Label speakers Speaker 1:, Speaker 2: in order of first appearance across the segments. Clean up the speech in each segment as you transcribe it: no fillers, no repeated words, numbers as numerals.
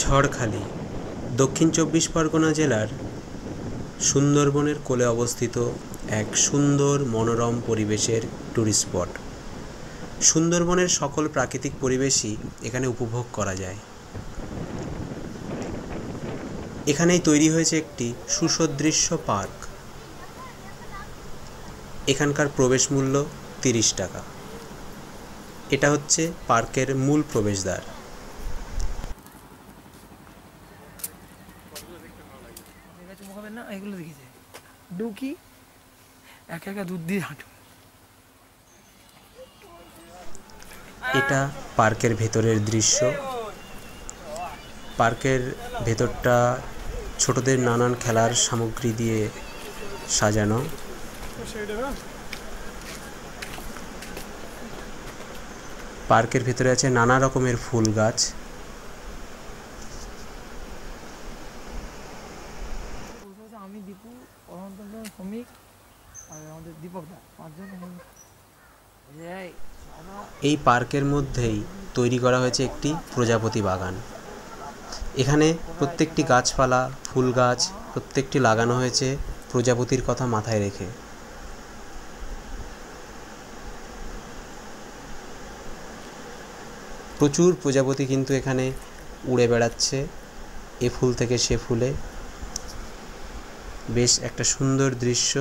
Speaker 1: ছড়খালি দক্ষিণ চব্বিশ পরগনা জেলার সুন্দরবনের কোলে অবস্থিত এক সুন্দর মনোরম পরিবেশের ট্যুরিস্ট স্পট। সুন্দরবনের সকল প্রাকৃতিক পরিবেশই এখানে উপভোগ করা যায়। এখানেই তৈরি হয়েছে একটি সুসদৃশ্য পার্ক। এখানকার প্রবেশ মূল্য 30 টাকা। এটা হচ্ছে পার্কের মূল প্রবেশদ্বার। এটা পার্কের ভেতরের দৃশ্য। পার্কের ভেতরটা ছোটদের নানান খেলার সামগ্রী দিয়ে সাজানো। পার্কের ভেতরে আছে নানা রকমের ফুল গাছ। এই পার্কের মধ্যেই তৈরি করা হয়েছে একটি প্রজাপতি বাগান। এখানে প্রত্যেকটি গাছপালা, ফুল গাছ প্রত্যেকটি লাগানো হয়েছে প্রজাপতির কথা মাথায় রেখে। প্রচুর প্রজাপতি কিন্তু এখানে উড়ে বেড়াচ্ছে এ ফুল থেকে সে ফুলে। বেশ একটা সুন্দর দৃশ্য।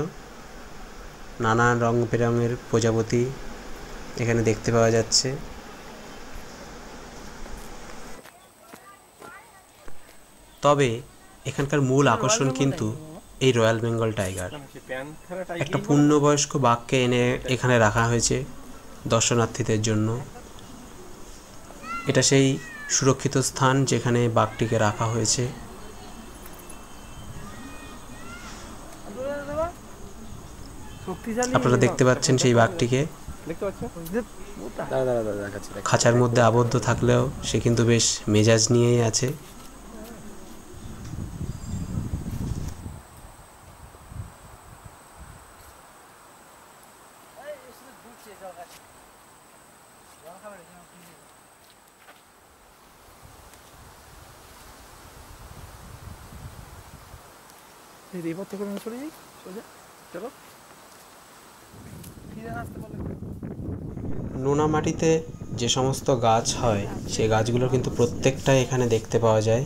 Speaker 1: নানান রং বেরঙের প্রজাপতি এখানে দেখতে পাওয়া যাচ্ছে। তবে এখানকার মূল আকর্ষণ কিন্তু এই রয়্যাল বেঙ্গল টাইগার। একটা পূর্ণবয়স্ক বাঘকে এনে এখানে রাখা হয়েছে দর্শনার্থীদের জন্য। এটা সেই সুরক্ষিত স্থান যেখানে বাঘটিকে রাখা হয়েছে। আপনারা দেখতে পাচ্ছেন সেই বাঘটিকে। খাঁচার মধ্যে আবদ্ধ থাকলেও সে কিন্তু বেশ মেজাজ নিয়েই আছে। নোনা মাটিতে যে সমস্ত গাছ হয় সেই গাছগুলো কিন্তু প্রত্যেকটাই এখানে দেখতে পাওয়া যায়।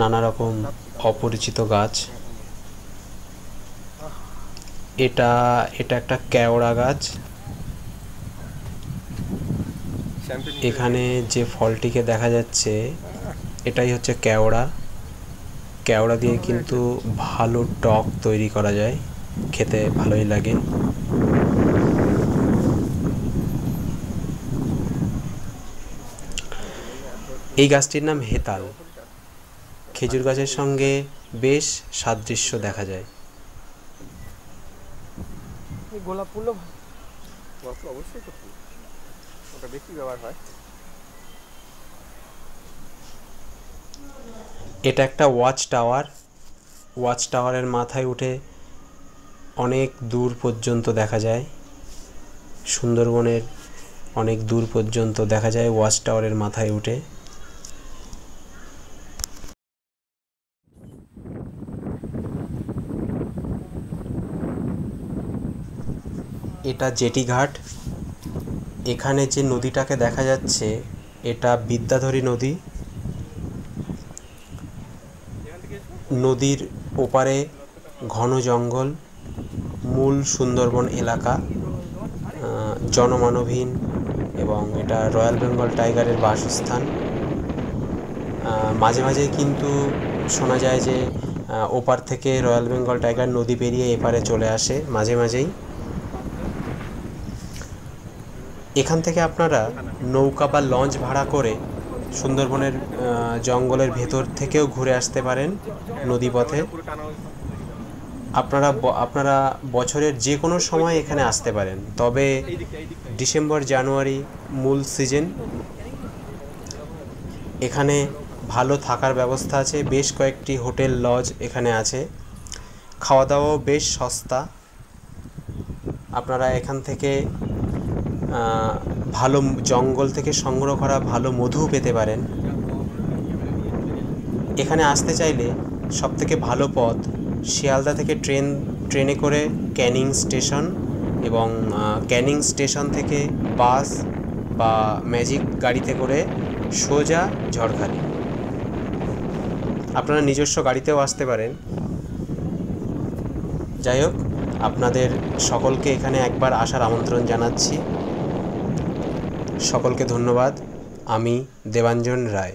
Speaker 1: নানা রকম অপরিচিত গাছ। এটা একটা কেওড়া গাছ। এখানে যে ফলটিকে দেখা যাচ্ছে এটাই হচ্ছে কেওড়া। কেওড়া দিয়ে কিন্তু ভালো টক তৈরি করা যায়, খেতে ভালোই লাগে। এই গাছটির নাম হেতাল। খেজুর গাছের সঙ্গে বেশ সাদৃশ্য দেখা যায়। গোলাপ ফুলও অবশ্যই ওটা বেশি ব্যবহার হয়। এটা একটা ওয়াচ টাওয়ার। ওয়াচ টাওয়ারের মাথায় উঠে অনেক দূর পর্যন্ত দেখা যায়। সুন্দরবনের অনেক দূর পর্যন্ত দেখা যায় ওয়াচ টাওয়ারের মাথায় উঠে। এটা জেটি ঘাট। এখানে যে নদীটাকে দেখা যাচ্ছে এটা বিদ্যাধরী নদী। নদীর ওপারে ঘন জঙ্গল, মূল সুন্দরবন এলাকা, জনমানবহীন, এবং এটা রয়্যাল বেঙ্গল টাইগারের বাসস্থান। মাঝে মাঝে কিন্তু শোনা যায় যে ওপার থেকে রয়্যাল বেঙ্গল টাইগার নদী পেরিয়ে এপারে চলে আসে মাঝে মাঝেই। এখান থেকে আপনারা নৌকা বা লঞ্চ ভাড়া করে সুন্দরবনের জঙ্গলের ভেতর থেকেও ঘুরে আসতে পারেন নদীপথে। আপনারা বছরের যে কোনো সময় এখানে আসতে পারেন, তবে ডিসেম্বর জানুয়ারি মূল সিজন। এখানে ভালো থাকার ব্যবস্থা আছে, বেশ কয়েকটি হোটেল লজ এখানে আছে। খাওয়া দাওয়াও বেশ সস্তা। আপনারা এখান থেকে ভালো জঙ্গল থেকে সংগ্রহ করা ভালো মধু পেতে পারেন। এখানে আসতে চাইলে সবথেকে ভালো পথ শিয়ালদা থেকে ট্রেনে করে ক্যানিং স্টেশন, এবং ক্যানিং স্টেশন থেকে বাস বা ম্যাজিক গাড়িতে করে সোজা ঝড়খালি। আপনারা নিজস্ব গাড়িতেও আসতে পারেন। যাই হোক, আপনাদের সকলকে এখানে একবার আসার আমন্ত্রণ জানাচ্ছি। সকলকে ধন্যবাদ। আমি দেবাঞ্জন রায়।